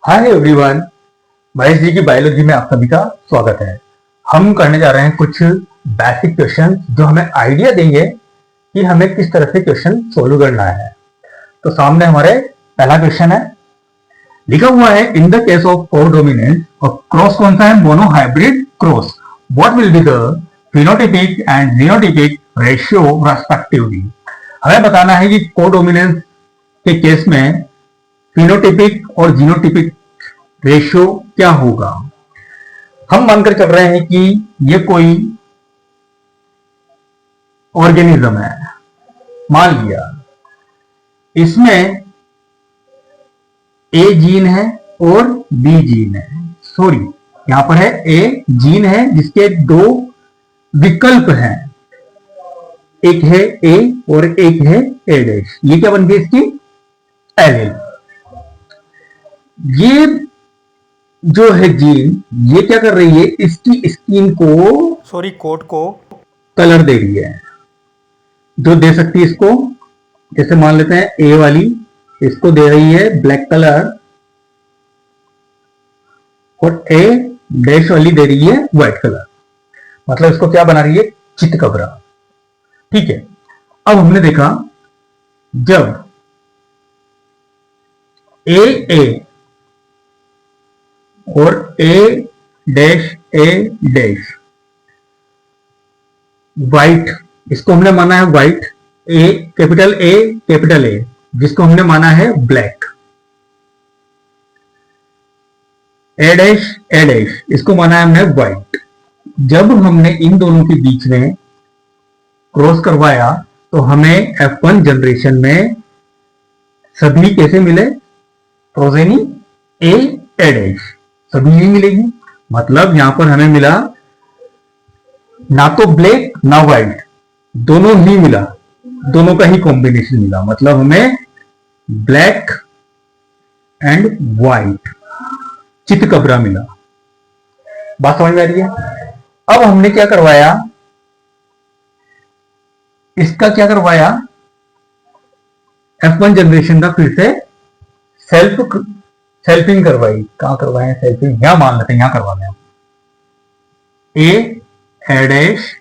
Hi everyone, Mahesh ji की biology में आप सभी का स्वागत है। हम करने जा रहे हैं कुछ बेसिक क्वेश्चन जो हमें आइडिया देंगे कि हमें किस तरह से क्वेश्चन सोल्व करना है। तो सामने हमारे पहला क्वेश्चन है, लिखा हुआ है in the case of codominance और क्रॉस कौन सा है, monohybrid cross, what will be the phenotypic and genotypic ratio respectively. हमें बताना है कि कोडोमिनेंस के केस में फिनोटाइपिक और जीनोटाइपिक रेशियो क्या होगा। हम मानकर चल रहे हैं कि ये कोई ऑर्गेनिज्म है, मान लिया इसमें ए जीन है और बी जीन है। सॉरी, यहां पर है ए जीन है जिसके दो विकल्प हैं, एक है ए और एक है ए डैश। ये क्या बन गई इसकी एलील। ये जो है जीन, ये क्या कर रही है, इसकी स्किन को कोट को कलर दे रही है। जो दे सकती है इसको, जैसे मान लेते हैं ए वाली इसको दे रही है ब्लैक कलर और ए डैश वाली दे रही है व्हाइट कलर। मतलब इसको क्या बना रही है, चितकबरा। ठीक है, अब हमने देखा जब ए और ए डैश व्हाइट, इसको हमने माना है व्हाइट, ए कैपिटल ए जिसको हमने माना है ब्लैक, ए डैश इसको माना है हमने व्हाइट। जब हमने इन दोनों के बीच में क्रॉस करवाया तो हमें F1 जनरेशन में सभी कैसे मिले, प्रोजेनी ए डैश सभी नहीं मिलेगी। मतलब यहां पर हमें मिला ना तो ब्लैक ना व्हाइट, दोनों ही मिला, दोनों का ही कॉम्बिनेशन मिला। मतलब हमें ब्लैक एंड व्हाइट चितकबरा मिला। बात समझ में आ रही है। अब हमने क्या करवाया, इसका क्या करवाया, F1 जनरेशन का फिर से सेल्फिंग करवाई। कहां करवाए सेल्फिंग, यहां मान लेते हैं, यहां करवाने हैं। ए डैश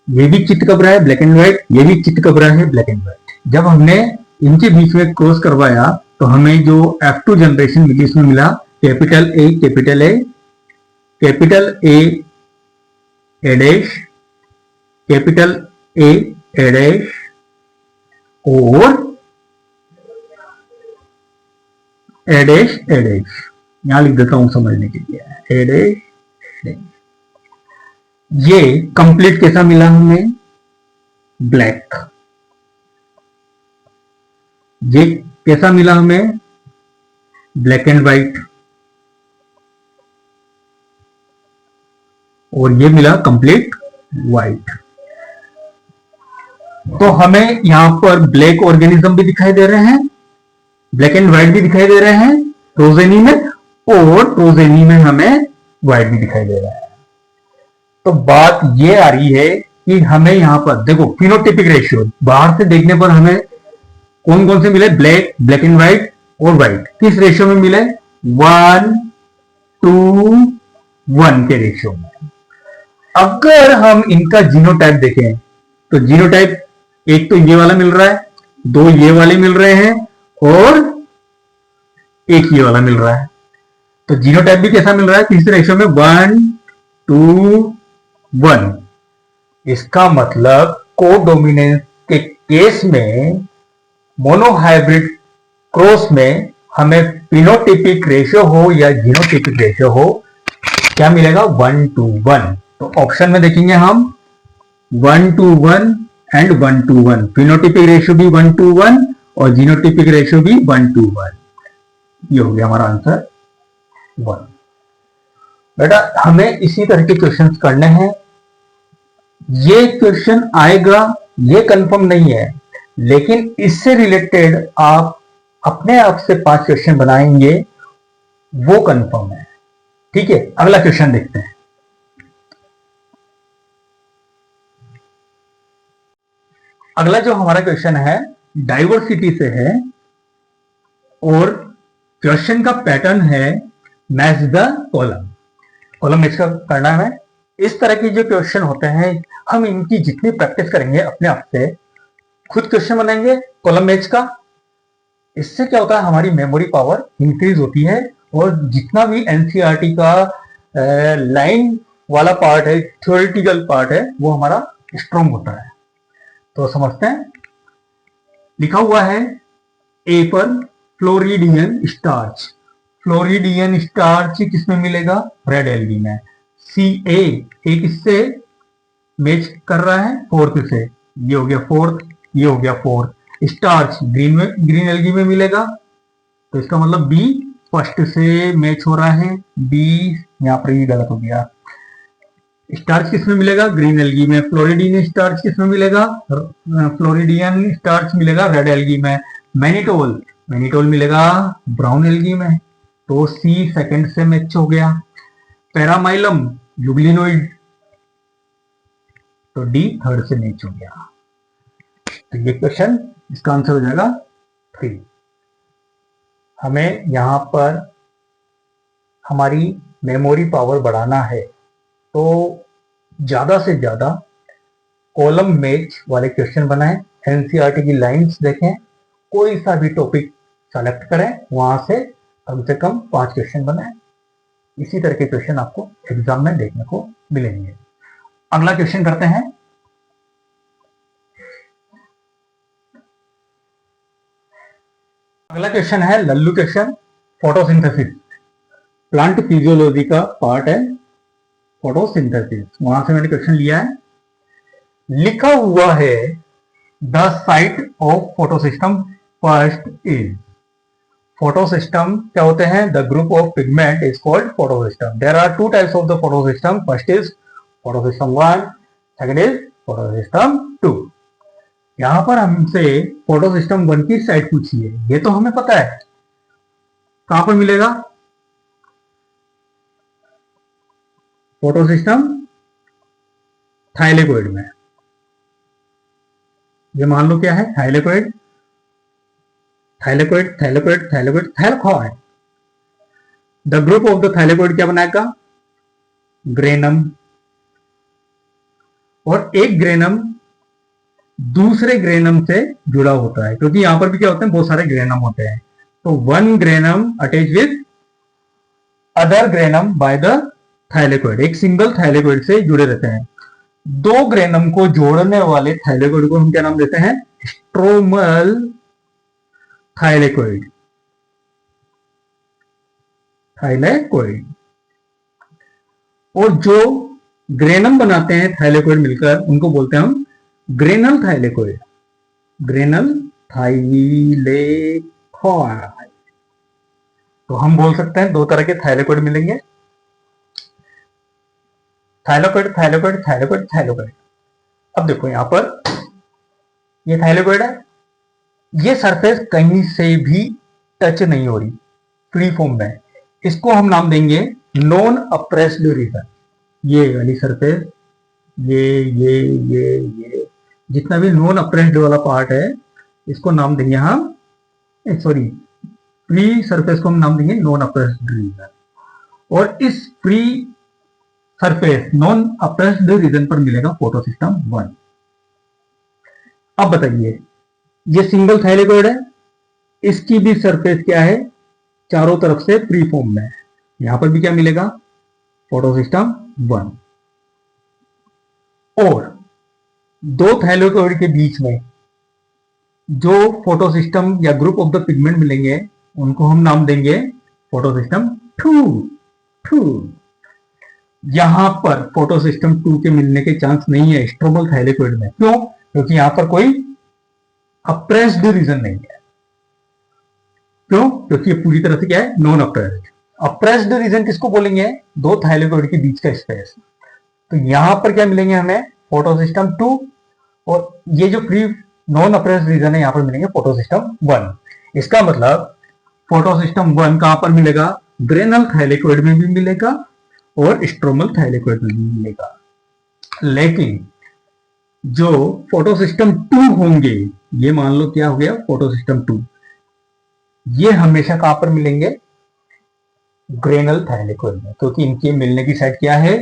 ये भी चितकबरा है ब्लैक एंड व्हाइट, ये भी चितकबरा है ब्लैक एंड व्हाइट। जब हमने इनके बीच में क्रॉस करवाया तो हमें जो F2 जनरेशन मिली, इसमें मिला capital A dash, capital A dash और ए डैश। यहां लिख देता हूं समझने के लिए, ए डैश। ये कंप्लीट कैसा मिला हमें, ब्लैक। ये कैसा मिला हमें, ब्लैक एंड व्हाइट। और ये मिला कंप्लीट व्हाइट। तो हमें यहां पर ब्लैक ऑर्गेनिज्म भी दिखाई दे रहे हैं, ब्लैक एंड व्हाइट भी दिखाई दे रहे हैं प्रोजेनी में, और प्रोजेनी में हमें व्हाइट भी दिखाई दे रहा है। तो बात ये आ रही है कि हमें यहां पर देखो फिनोटाइपिक रेशियो बाहर से देखने पर हमें कौन कौन से मिले, ब्लैक एंड व्हाइट और व्हाइट किस रेशियो में मिले, 1:1 के रेशियो में। अगर हम इनका जीनोटाइप देखें तो जीनोटाइप एक तो ये वाला मिल रहा है, दो ये वाले मिल रहे हैं और एक ये वाला मिल रहा है। तो जीनोटाइप भी कैसा मिल रहा है, तीसरे रेशियो में 1:1। इसका मतलब कोडोमिनेंस के केस में, मोनोहाइब्रिड क्रॉस में हमें फिनोटाइपिक रेशियो हो या जीनोटाइपिक रेशियो हो, क्या मिलेगा, 1:1। तो ऑप्शन में देखेंगे हम 1:1 एंड 1:1, फिनोटाइपिक रेशियो भी 1:1 और जीनोटाइपिक रेशियो भी 1:1। ये हो गया हमारा आंसर 1। बेटा हमें इसी तरह के क्वेश्चंस करने हैं। ये क्वेश्चन आएगा ये कंफर्म नहीं है, लेकिन इससे रिलेटेड आप अपने आप से 5 क्वेश्चन बनाएंगे, वो कंफर्म है। ठीक है, अगला क्वेश्चन देखते हैं। अगला जो हमारा क्वेश्चन है डाइवर्सिटी से है और क्वेश्चन का पैटर्न है match the column. Column match का करना है। इस तरह के जो क्वेश्चन होते हैं हम इनकी जितनी प्रैक्टिस करेंगे अपने आप से खुद क्वेश्चन बनाएंगे कॉलम मैच का। इससे क्या होता है हमारी मेमोरी पावर इंक्रीज होती है और जितना भी एनसीईआरटी का लाइन वाला पार्ट है, थ्योरेटिकल पार्ट है, वो हमारा स्ट्रॉन्ग होता है। तो समझते हैं। लिखा हुआ है ए पर फ्लोरिडियन स्टार्च। फ्लोरिडियन स्टार्च किसमें मिलेगा? रेड एल्गी में। सी ए किससे मैच कर रहा है? फोर्थ से। ये हो गया फोर्थ, ये हो गया फोर्थ। स्टार्च ग्रीन एल्गी में मिलेगा, तो इसका मतलब बी फर्स्ट से मैच हो रहा है। बी यहां पर ये गलत हो गया। स्टार्च किसमें मिलेगा? ग्रीन एल्गी में। फ्लोरिडियन स्टार्च किसमें मिलेगा? फ्लोरिडियन स्टार्च मिलेगा रेड एल्गी में। मैनिटोल मिलेगा ब्राउन एल्गी में। तो सी सेकंड से मैच हो गया। पैरामाइलम यूग्लिनोइड, तो डी थर्ड से मैच हो गया। तो ये क्वेश्चन इसका आंसर हो जाएगा 3। हमें यहां पर हमारी मेमोरी पावर बढ़ाना है तो ज्यादा से ज्यादा कॉलम मैच वाले क्वेश्चन बनाएं। एनसीईआरटी की लाइंस देखें, कोई सा भी टॉपिक सेलेक्ट करें, वहां से कम 5 क्वेश्चन बनाएं। इसी तरह के क्वेश्चन आपको एग्जाम में देखने को मिलेंगे। अगला क्वेश्चन करते हैं। अगला क्वेश्चन है लल्लू क्वेश्चन, फोटोसिंथेसिस। प्लांट फिजियोलॉजी का पार्ट है फोटोसिंथेसिस, वहां से मैंने क्वेश्चन लिया है। लिखा हुआ है the site of photosystem first is. Photosystem क्या होते हैं? The group of pigment is called photosystem. There are 2 types of the photosystem. First is photosystem 1, second is photosystem 2। यहां पर हमसे फोटोसिस्टम 1 की साइट पूछी है, ये तो हमें पता है। कहां पर मिलेगा? फोटोसिस्टम थाइलेकोइड में। ये मान लो क्या है? Thylakoid, thylakoid, thylakoid, thylakoid, thylakoid. The group of the thylakoid क्या बनाएगा? ग्रेनम। और एक ग्रेनम दूसरे ग्रेनम से जुड़ा होता है, क्योंकि यहां पर भी क्या होते हैं? बहुत सारे ग्रेनम होते हैं। तो 1 granum attach with other granum by the thylakoid. एक सिंगल थाइलेकोइड से जुड़े रहते हैं। 2 ग्रेनम को जोड़ने वाले थाइलेकोइड को हम क्या नाम देते हैं? Stromal thylakoid. थाइलेकोइड। और जो ग्रेनम बनाते हैं थाइलेकोइड मिलकर, उनको बोलते हैं हम ग्रेनल थाइलेकोइड। Granal thylakoid. तो हम बोल सकते हैं 2 तरह के थाइलेकोइड मिलेंगे, थाइलेकोइड, थाइलेकोइड, थाइलेकोइड, थाइलेकोइड। अब देखो यहां पर ये थाइलेकोइड है, ये सरफेस कहीं से भी टच नहीं हो रही, फ्री फॉर्म में। इसको हम नाम देंगे नॉन अप्रेस्ड रीजन। ये वाली सरफेस, ये जितना भी नॉन अप्रेस्ड वाला पार्ट है, इसको नाम देंगे हम, सॉरी, फ्री सरफेस को हम नाम देंगे नॉन अप्रेस्ड रीजन। और इस free surface non appressed region पर मिलेगा फोटोसिस्टम 1। अब बताइए, ये सिंगल थाइलेकोइड है, इसकी भी सरफेस क्या है? चारों तरफ से फ्री फॉर्म में। यहां पर भी क्या मिलेगा? फोटोसिस्टम 1। और 2 थाइलेकोइड के बीच में जो फोटोसिस्टम या ग्रुप ऑफ द पिगमेंट मिलेंगे, उनको हम नाम देंगे फोटोसिस्टम 2। यहां पर फोटोसिस्टम 2 के मिलने के चांस नहीं है स्ट्रोमल थाइलेकोइड में। क्यों? क्योंकि यहां पर कोई अप्रेस्ड रीजन नहीं है। क्यों? क्योंकि ये पूरी तरह से क्या है? Non apprised. अप्रेस्ड रीजन किसको बोलेंगे? 2 थाइलेकोइड के बीच का स्पेस। तो यहां पर क्या मिलेंगे हमें? फोटोसिस्टम 2। और ये जो फ्री नॉन अप्रेस्ड रीजन है, यहां पर मिलेंगे फोटोसिस्टम 1। इसका मतलब फोटोसिस्टम 1 कहां पर मिलेगा? ग्रेनल थाइलेकोइड में भी मिलेगा और स्ट्रोमल थाइलेकोइड में भी मिलेगा। लेकिन जो फोटो सिस्टम 2 होंगे, ये मान लो क्या हो गया फोटो सिस्टम 2, ये हमेशा कहां पर मिलेंगे, ग्रेनल थाइलेकोइड में, क्योंकि इनके मिलने की साइड क्या है,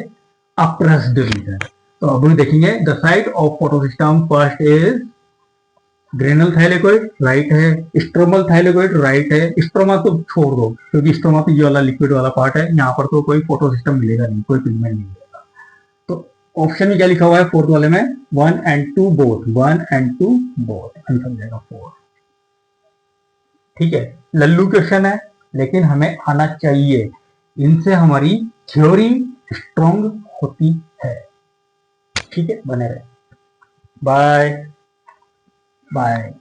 अप्रेस्ड रीजन। तो अब हम देखेंगे the site of photo system first is granal thylakoid, right है, स्ट्रोमल थाइलेकोइड, राइट है, स्ट्रोमा तो छोड़ दो क्योंकि स्ट्रोमा तो ये वाला लिक्विड वाला पार्ट है, यहाँ पर तो कोई फोटो सिस्टम मिलेगा नहीं, कोई पिगमेंट नहीं मिलेगा। तो ऑप्शन में क्या लिखा हुआ है फोर्थ वाले में, 1 and 2 both, 1 and 2 both, answer हो जाएगा 4। ठीक है, लल्लू क्वेश्चन है लेकिन हमें आना चाहिए, इनसे हमारी थ्योरी स्ट्रॉन्ग होती है। ठीक है, बने रहे, बाय बाय।